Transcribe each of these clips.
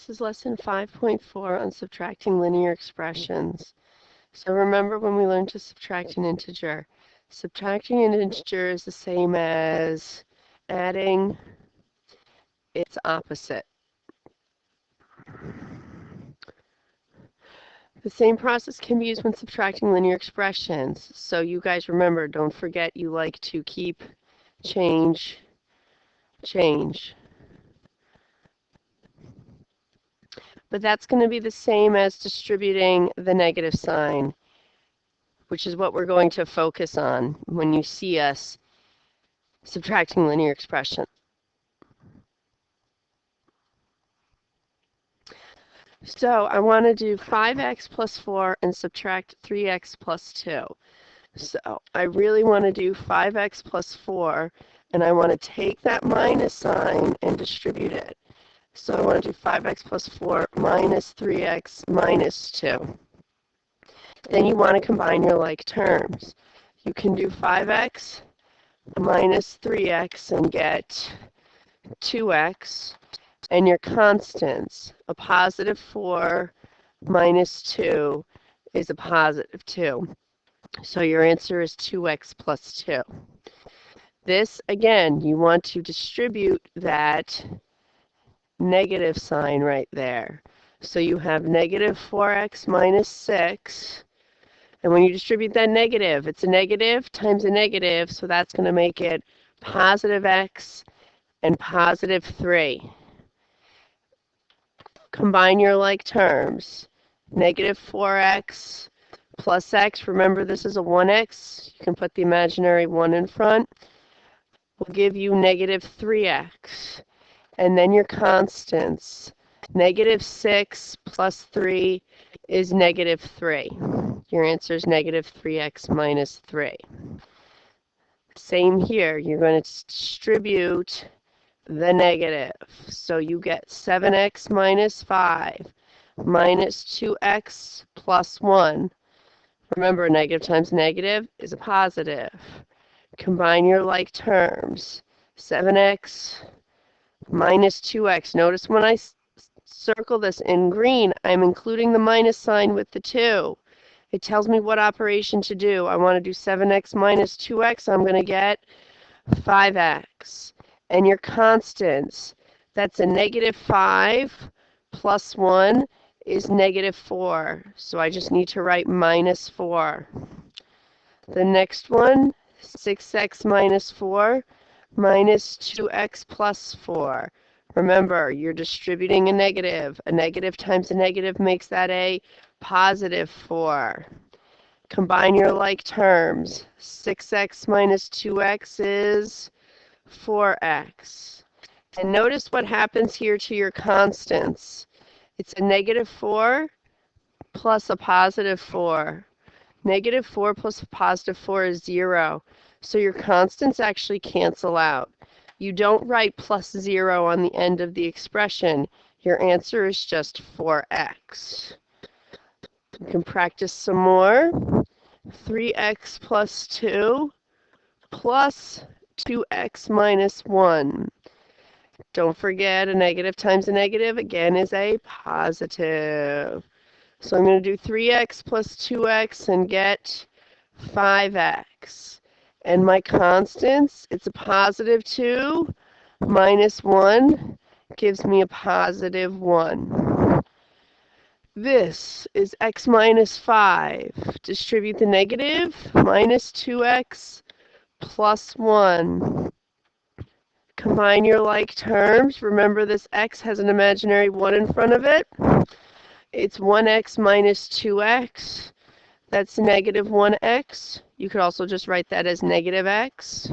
This is lesson 5.4 on subtracting linear expressions. So remember when we learned to subtract an integer. Subtracting an integer is the same as adding its opposite. The same process can be used when subtracting linear expressions. So you guys remember, don't forget you like to keep, change, change. But that's going to be the same as distributing the negative sign, which is what we're going to focus on when you see us subtracting linear expression. So I want to do 5x plus 4 and subtract 3x plus 2. So I really want to do 5x plus 4, and I want to take that minus sign and distribute it. So I want to do 5x plus 4 minus 3x minus 2. Then you want to combine your like terms. You can do 5x minus 3x and get 2x, and your constants, a positive 4 minus 2 is a positive 2. So your answer is 2x plus 2. This, again, you want to distribute that negative sign right there. So you have negative 4x minus 6. And when you distribute that negative, it's a negative times a negative, so that's going to make it positive x and positive 3. Combine your like terms. Negative 4x plus x, remember this is a 1x, you can put the imaginary 1 in front, will give you negative 3x. And then your constants. Negative 6 plus 3 is negative 3. Your answer is negative 3x minus 3. Same here. You're going to distribute the negative. So you get 7x minus 5 minus 2x plus 1. Remember, negative times negative is a positive. Combine your like terms. 7x minus 2x. Notice when I circle this in green, I'm including the minus sign with the 2. It tells me what operation to do. I want to do 7x minus 2x. I'm going to get 5x. And your constants, that's a negative 5 plus 1 is negative 4. So I just need to write minus 4. The next one, 6x minus 4 minus 2x plus 4. Remember, you're distributing a negative. A negative times a negative makes that a positive 4. Combine your like terms. 6x minus 2x is 4x. And notice what happens here to your constants. It's a negative 4 plus a positive 4. Negative 4 plus a positive 4 is 0. So your constants actually cancel out. You don't write plus 0 on the end of the expression. Your answer is just 4x. You can practice some more. 3x plus 2 plus 2x minus 1. Don't forget, a negative times a negative, again, is a positive. So I'm going to do 3x plus 2x and get 5x. And my constants, it's a positive 2 minus 1 gives me a positive 1. This is x minus 5. Distribute the negative, minus 2x plus 1. Combine your like terms. Remember, this x has an imaginary 1 in front of it. It's 1x minus 2x. That's negative 1x. You could also just write that as negative x.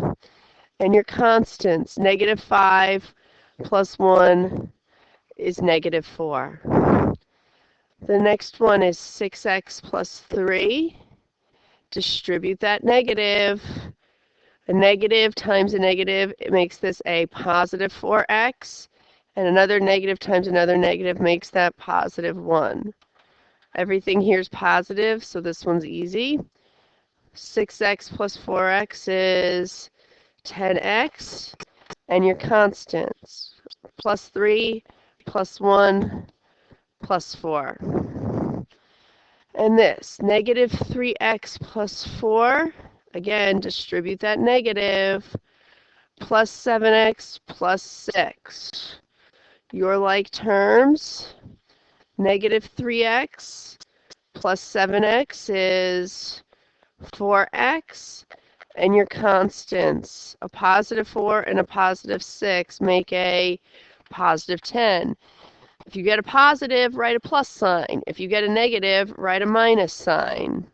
And your constants, negative 5 plus 1 is negative 4. The next one is 6x plus 3. Distribute that negative. A negative times a negative, it makes this a positive 4x. And another negative times another negative makes that positive 1. Everything here is positive, so this one's easy. 6x plus 4x is 10x. And your constants, plus 3 plus 1 plus 4. And this, negative 3x plus 4, again, distribute that negative, plus 7x plus 6. Your like terms, negative 3x plus 7x is 4x, and your constants, a positive 4 and a positive 6, make a positive 10. If you get a positive, write a plus sign. If you get a negative, write a minus sign.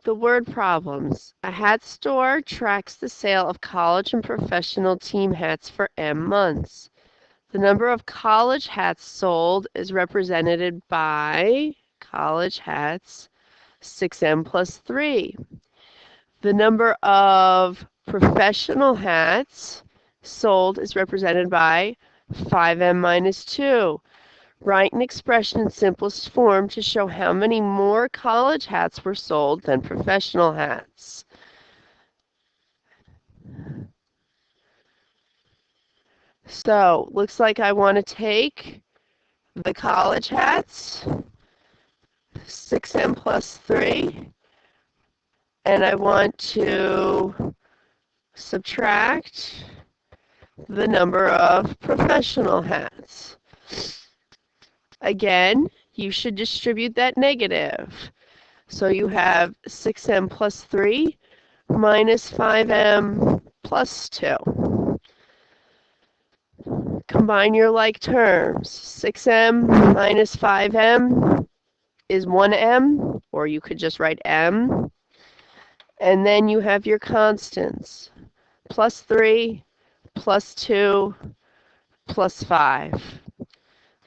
The word problems. A hat store tracks the sale of college and professional team hats for M months. The number of college hats sold is represented by college hats 6M plus 3. The number of professional hats sold is represented by 5M minus 2. Write an expression in simplest form to show how many more college hats were sold than professional hats. So, looks like I want to take the college hats, 6M plus 3, and I want to subtract the number of professional hats. Again, you should distribute that negative. So you have 6M plus 3 minus 5M plus 2. Combine your like terms. 6M minus 5M is 1M, or you could just write M. And then you have your constants. Plus 3, plus 2, plus 5.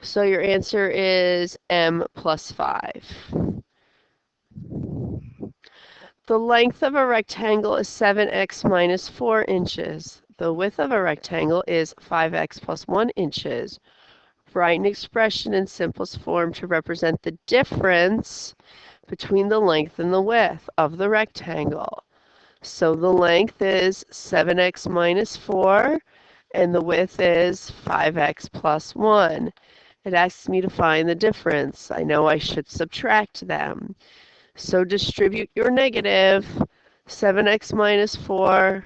So your answer is M plus 5. The length of a rectangle is 7x minus 4 inches. The width of a rectangle is 5x plus 1 inches. Write an expression in simplest form to represent the difference between the length and the width of the rectangle. So the length is 7x minus 4, and the width is 5x plus 1. It asks me to find the difference. I know I should subtract them. So distribute your negative, 7x minus 4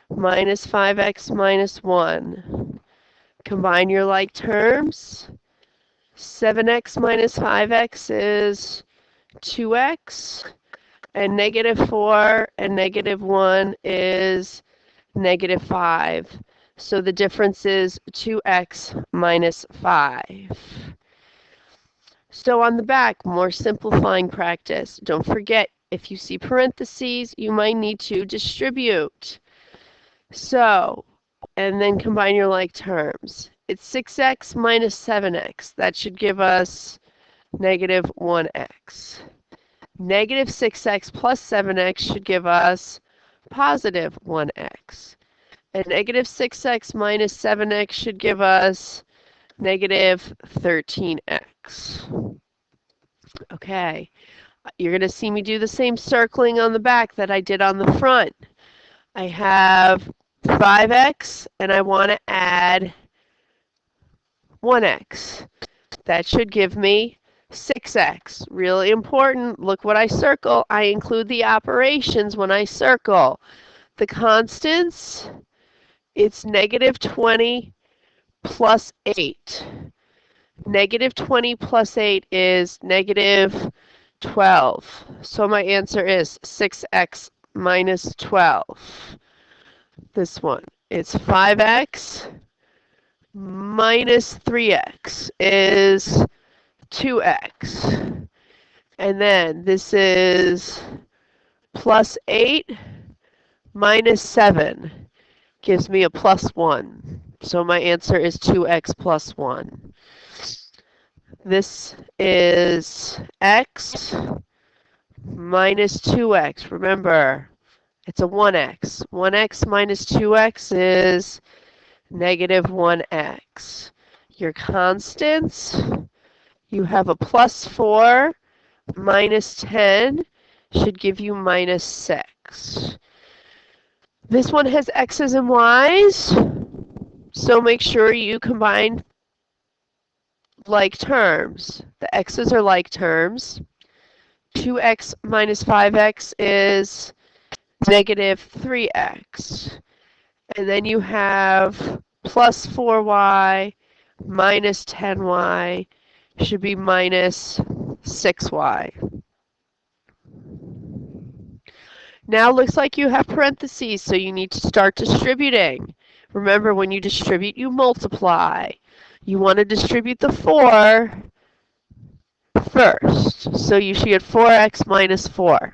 minus 5x minus 1. Combine your like terms. 7x minus 5x is 2x, and negative 4 and negative 1 is negative 5. So the difference is 2x minus 5. So on the back, more simplifying practice. Don't forget, if you see parentheses, you might need to distribute. So, and then combine your like terms. It's 6x minus 7x. That should give us negative 1x. Negative 6x plus 7x should give us positive 1x. And negative 6x minus 7x should give us negative 13x. Okay, you're going to see me do the same circling on the back that I did on the front. I have 5x, and I want to add 1x. That should give me 6x. Really important. Look what I circle. I include the operations when I circle. The constants, it's negative 20 plus 8. Negative 20 plus 8 is negative 12. So my answer is 6x minus 12. This one is 5x minus 3x is 2x. And then this is plus 8 minus 7 gives me a plus 1. So my answer is 2x plus 1. This is x minus 2x. Remember, it's a 1x. 1x minus 2x is negative 1x. Your constants, you have a plus 4 minus 10 should give you minus 6. This one has x's and y's, so make sure you combine like terms. The x's are like terms. 2x minus 5x is negative 3x. And then you have plus 4y minus 10y should be minus 6y. Now it looks like you have parentheses, so you need to start distributing. Remember, when you distribute, you multiply. You want to distribute the 4 first. So you should get 4x minus 4.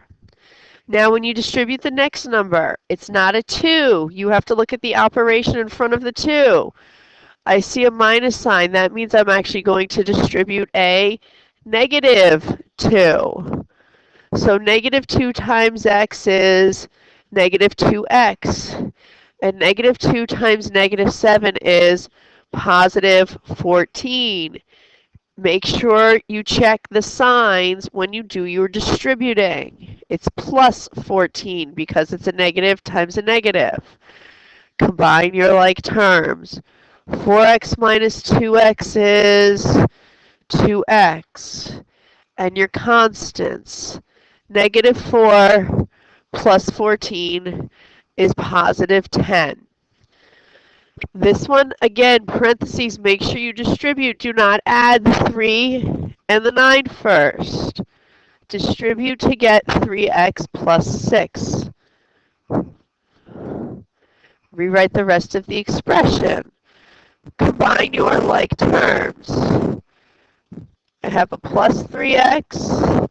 Now when you distribute the next number, it's not a 2. You have to look at the operation in front of the 2. I see a minus sign. That means I'm actually going to distribute a negative 2. So negative 2 times x is negative 2x. And negative 2 times negative 7 is positive 14. Make sure you check the signs when you do your distributing. It's plus 14 because it's a negative times a negative. Combine your like terms. 4x minus 2x is 2x. And your constants. Negative 4 plus 14 is positive 10. This one, again, parentheses, make sure you distribute. Do not add the 3 and the 9 first. Distribute to get 3x plus 6. Rewrite the rest of the expression. Combine your like terms. I have a plus 3x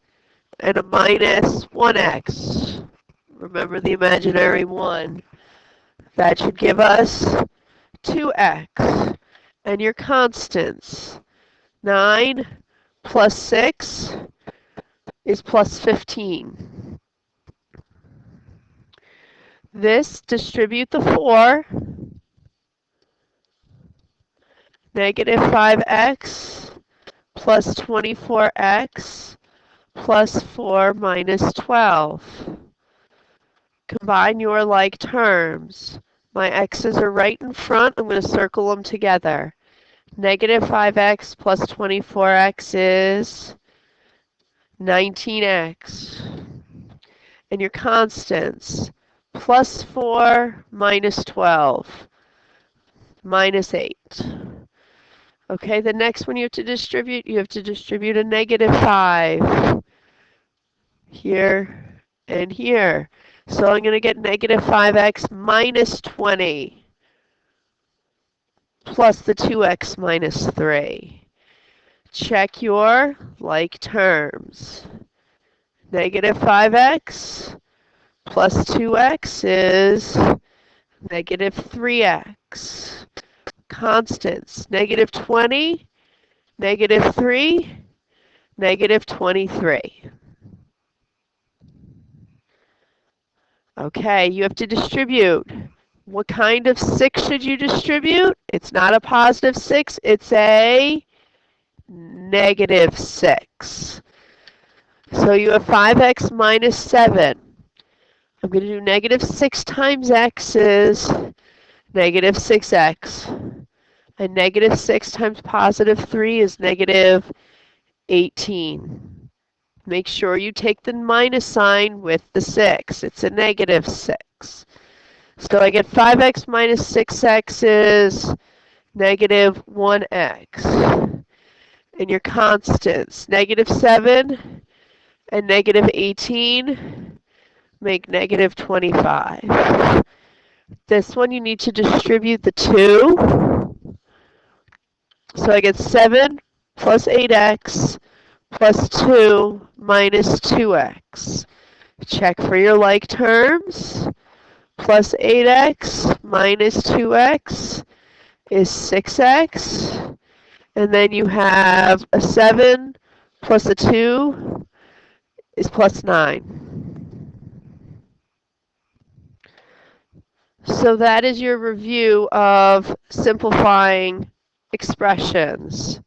and a minus 1x. Remember the imaginary 1. That should give us 2x. And your constants. 9 plus 6 is plus 15. This, distribute the 4. Negative 5x plus 24x plus 4 minus 12. Combine your like terms. My x's are right in front. I'm going to circle them together. Negative 5x plus 24x is 19x. And your constants, plus 4 minus 12, minus 8. Okay, the next one you have to distribute a negative 5 here and here. So I'm going to get negative 5x minus 20 plus the 2x minus 3. Check your like terms. Negative 5x plus 2x is negative 3x. Constants, negative 20, negative 3, negative 23. Okay, you have to distribute. What kind of 6 should you distribute? It's not a positive 6, it's a negative 6. So you have 5x minus 7. I'm going to do negative 6 times x is negative 6x. And negative 6 times positive 3 is negative 18. Make sure you take the minus sign with the 6. It's a negative 6. So I get 5x minus 6x is negative 1x. And your constants, negative 7 and negative 18 make negative 25. This one you need to distribute the 2. So I get 7 plus 8x plus 2 minus 2x. Check for your like terms. Plus 8x minus 2x is 6x. And then you have a 7 plus a 2 is plus 9. So that is your review of simplifying expressions.